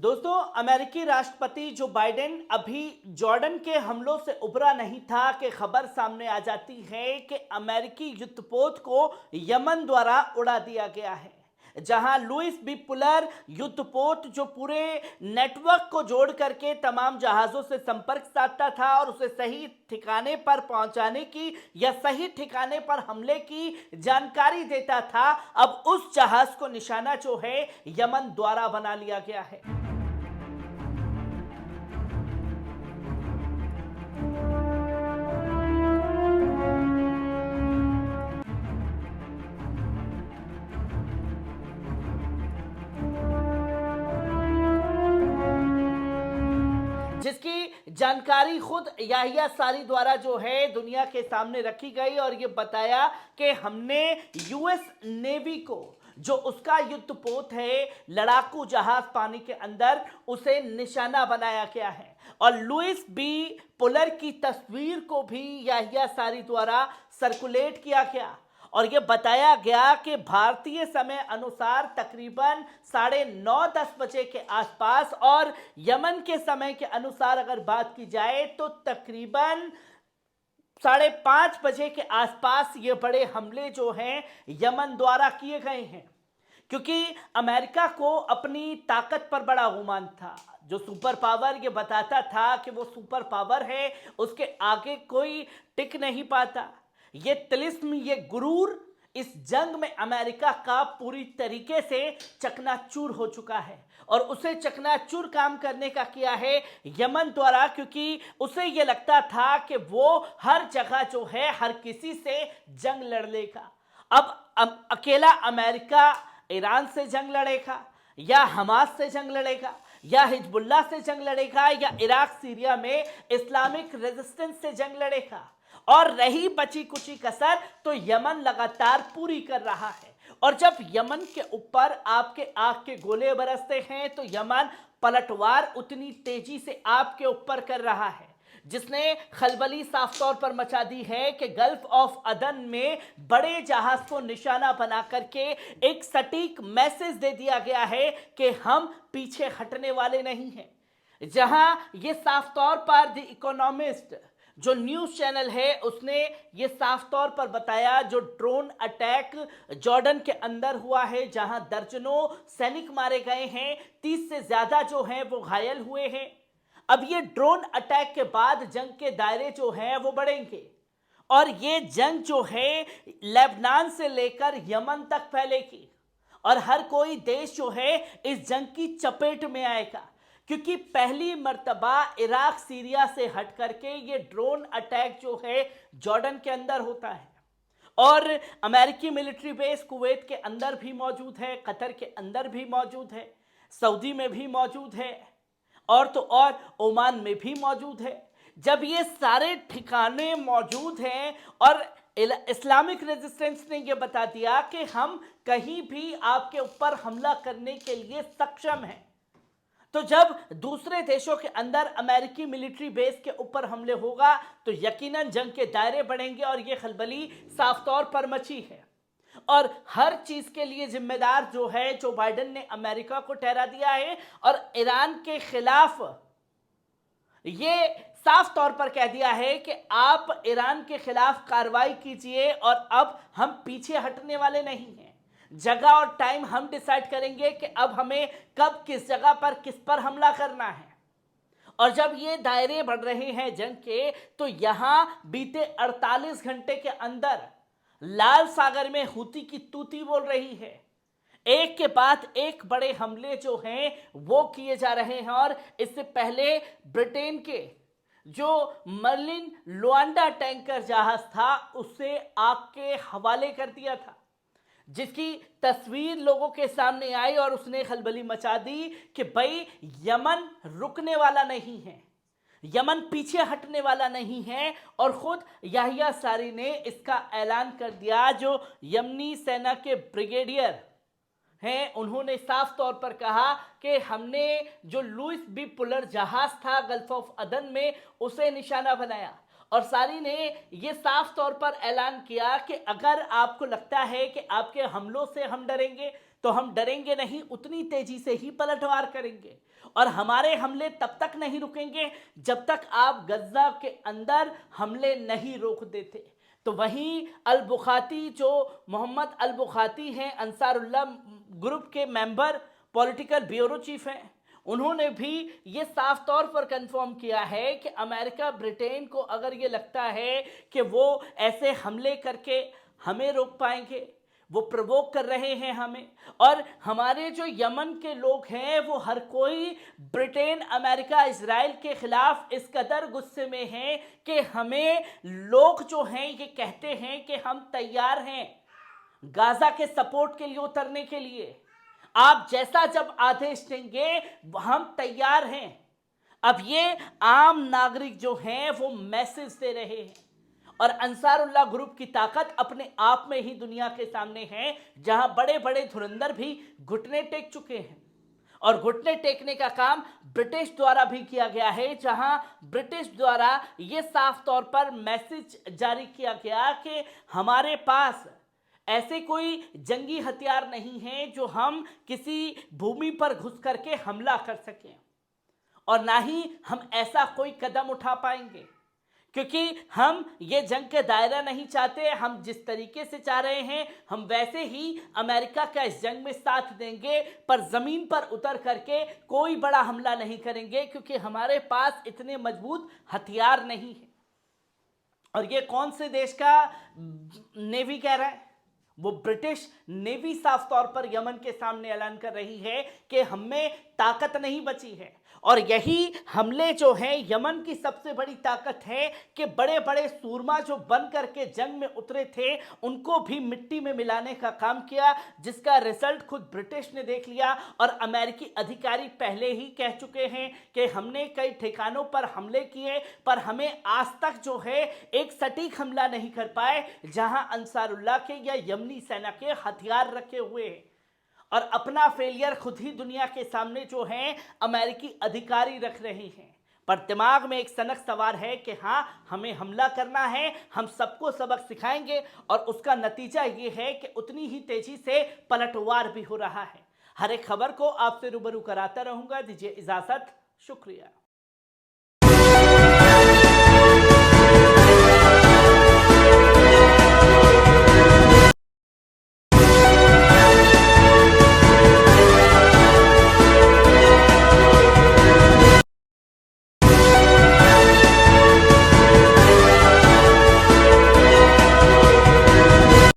दोस्तों, अमेरिकी राष्ट्रपति जो बाइडेन अभी जॉर्डन के हमलों से उबरा नहीं था कि खबर सामने आ जाती है कि अमेरिकी युद्धपोत को यमन द्वारा उड़ा दिया गया है। जहां लुइस बी पुलर युद्धपोत जो पूरे नेटवर्क को जोड़ करके तमाम जहाज़ों से संपर्क साधता था और उसे सही ठिकाने पर पहुंचाने की या सही ठिकाने पर हमले की जानकारी देता था, अब उस जहाज़ को निशाना जो है यमन द्वारा बना लिया गया है। जिसकी जानकारी खुद याहिया सारी द्वारा जो है दुनिया के सामने रखी गई और ये बताया कि हमने यूएस नेवी को जो उसका युद्धपोत है, लड़ाकू जहाज पानी के अंदर, उसे निशाना बनाया गया है। और लुइस बी पुलर की तस्वीर को भी याहिया सारी द्वारा सर्कुलेट किया गया और यह बताया गया कि भारतीय समय अनुसार तकरीबन 9:30-10 बजे के आसपास और यमन के समय के अनुसार अगर बात की जाए तो तकरीबन 5:30 बजे के आसपास ये बड़े हमले जो हैं यमन द्वारा किए गए हैं। क्योंकि अमेरिका को अपनी ताकत पर बड़ा गुमान था। जो सुपर पावर ये बताता था कि वो सुपर पावर है, उसके आगे कोई टिक नहीं पाता। ये तिलिस्म, ये गुरूर इस जंग में अमेरिका का पूरी तरीके से चकनाचूर हो चुका है और उसे चकनाचूर काम करने का किया है यमन द्वारा, क्योंकि उसे ये लगता था कि वो हर जगह जो है हर किसी से जंग लड़ लेगा। अब अकेला अमेरिका ईरान से जंग लड़ेगा या हमास से जंग लड़ेगा या हिजबुल्लाह से जंग लड़ेगा या इराक सीरिया में इस्लामिक रेजिस्टेंस से जंग लड़ेगा, और रही बची कुची कसर तो यमन लगातार पूरी कर रहा है। और जब यमन के ऊपर आपके आग के गोले बरसते हैं तो यमन पलटवार उतनी तेजी से आपके ऊपर कर रहा है, जिसने खलबली साफ तौर पर मचा दी है कि गल्फ ऑफ अदन में बड़े जहाज को निशाना बना करके एक सटीक मैसेज दे दिया गया है कि हम पीछे हटने वाले नहीं हैं। जहां ये साफ तौर पर द इकोनॉमिस्ट जो न्यूज़ चैनल है उसने ये साफ तौर पर बताया, जो ड्रोन अटैक जॉर्डन के अंदर हुआ है जहां दर्जनों सैनिक मारे गए हैं, 30 से ज़्यादा जो हैं वो घायल हुए हैं। अब ये ड्रोन अटैक के बाद जंग के दायरे जो हैं वो बढ़ेंगे और ये जंग जो है लेबनान से लेकर यमन तक फैलेगी और हर कोई देश जो है इस जंग की चपेट में आएगा, क्योंकि पहली मर्तबा इराक सीरिया से हट करके ये ड्रोन अटैक जो है जॉर्डन के अंदर होता है। और अमेरिकी मिलिट्री बेस कुवैत के अंदर भी मौजूद है, कतर के अंदर भी मौजूद है, सऊदी में भी मौजूद है और तो और ओमान में भी मौजूद है। जब ये सारे ठिकाने मौजूद हैं और इस्लामिक रेजिस्टेंस ने ये बता दिया कि हम कहीं भी आपके ऊपर हमला करने के लिए सक्षम हैं, तो जब दूसरे देशों के अंदर अमेरिकी मिलिट्री बेस के ऊपर हमले होगा तो यकीनन जंग के दायरे बढ़ेंगे और ये खलबली साफ तौर पर मची है। और हर चीज के लिए जिम्मेदार जो है जो बाइडेन ने अमेरिका को ठहरा दिया है और ईरान के खिलाफ ये साफ तौर पर कह दिया है कि आप ईरान के खिलाफ कार्रवाई कीजिए और अब हम पीछे हटने वाले नहीं हैं। जगह और टाइम हम डिसाइड करेंगे कि अब हमें कब किस जगह पर किस पर हमला करना है। और जब ये दायरे बढ़ रहे हैं जंग के, तो यहां बीते 48 घंटे के अंदर लाल सागर में हूती की तूती बोल रही है। एक के बाद एक बड़े हमले जो हैं वो किए जा रहे हैं और इससे पहले ब्रिटेन के जो मर्लिन लुआंडा टैंकर जहाज था उसे आग के हवाले कर दिया था, जिसकी तस्वीर लोगों के सामने आई और उसने खलबली मचा दी कि भाई यमन रुकने वाला नहीं है, यमन पीछे हटने वाला नहीं है। और खुद याहिया सारी ने इसका ऐलान कर दिया। जो यमनी सेना के ब्रिगेडियर हैं उन्होंने साफ तौर पर कहा कि हमने जो लुइस बी पुलर जहाज था गल्फ ऑफ अदन में उसे निशाना बनाया और सारी ने ये साफ तौर पर ऐलान किया कि अगर आपको लगता है कि आपके हमलों से हम डरेंगे तो हम डरेंगे नहीं, उतनी तेजी से ही पलटवार करेंगे। और हमारे हमले तब तक नहीं रुकेंगे जब तक आप गज्जा के अंदर हमले नहीं रोक देते। तो वहीं अल बुखाती, जो मोहम्मद अल बुखाती हैं, अंसारुल्लाह ग्रुप के मेंबर, पॉलिटिकल ब्यूरो चीफ हैं, उन्होंने भी ये साफ तौर पर कंफर्म किया है कि अमेरिका ब्रिटेन को अगर ये लगता है कि वो ऐसे हमले करके हमें रोक पाएंगे, वो प्रवोक कर रहे हैं हमें, और हमारे जो यमन के लोग हैं वो हर कोई ब्रिटेन, अमेरिका, इजराइल के खिलाफ इस कदर गुस्से में हैं कि हमें लोग जो हैं ये कहते हैं कि हम तैयार हैं गाजा के सपोर्ट के लिए उतरने के लिए, आप जैसा जब आदेश देंगे हम तैयार हैं। अब ये आम नागरिक जो हैं वो मैसेज दे रहे हैं, और अंसारुल्लाह ग्रुप की ताकत अपने आप में ही दुनिया के सामने है, जहां बड़े बड़े धुरंधर भी घुटने टेक चुके हैं। और घुटने टेकने का काम ब्रिटिश द्वारा भी किया गया है, जहां ब्रिटिश द्वारा यह साफ तौर पर मैसेज जारी किया गया कि हमारे पास ऐसे कोई जंगी हथियार नहीं है जो हम किसी भूमि पर घुस करके हमला कर सकें, और ना ही हम ऐसा कोई कदम उठा पाएंगे, क्योंकि हम ये जंग के दायरा नहीं चाहते। हम जिस तरीके से चाह रहे हैं हम वैसे ही अमेरिका का इस जंग में साथ देंगे, पर ज़मीन पर उतर करके कोई बड़ा हमला नहीं करेंगे, क्योंकि हमारे पास इतने मजबूत हथियार नहीं है। और ये कौन से देश का नेवी कह रहा है? वो ब्रिटिश नेवी साफ तौर पर यमन के सामने ऐलान कर रही है कि हमें ताकत नहीं बची है। और यही हमले जो हैं यमन की सबसे बड़ी ताकत है कि बड़े बड़े सूरमा जो बन करके जंग में उतरे थे उनको भी मिट्टी में मिलाने का काम किया, जिसका रिजल्ट खुद ब्रिटिश ने देख लिया। और अमेरिकी अधिकारी पहले ही कह चुके हैं कि हमने कई ठिकानों पर हमले किए, पर हमें आज तक जो है एक सटीक हमला नहीं कर पाए जहां अंसारुल्लाह के या यमनी सेना के हथियार रखे हुए हैं। और अपना फेलियर खुद ही दुनिया के सामने जो है अमेरिकी अधिकारी रख रहे हैं। पर दिमाग में एक सनक सवार है कि हाँ, हमें हमला करना है, हम सबको सबक सिखाएंगे, और उसका नतीजा ये है कि उतनी ही तेजी से पलटवार भी हो रहा है। हर एक खबर को आपसे रूबरू कराता रहूंगा। दीजिए इजाजत, शुक्रिया।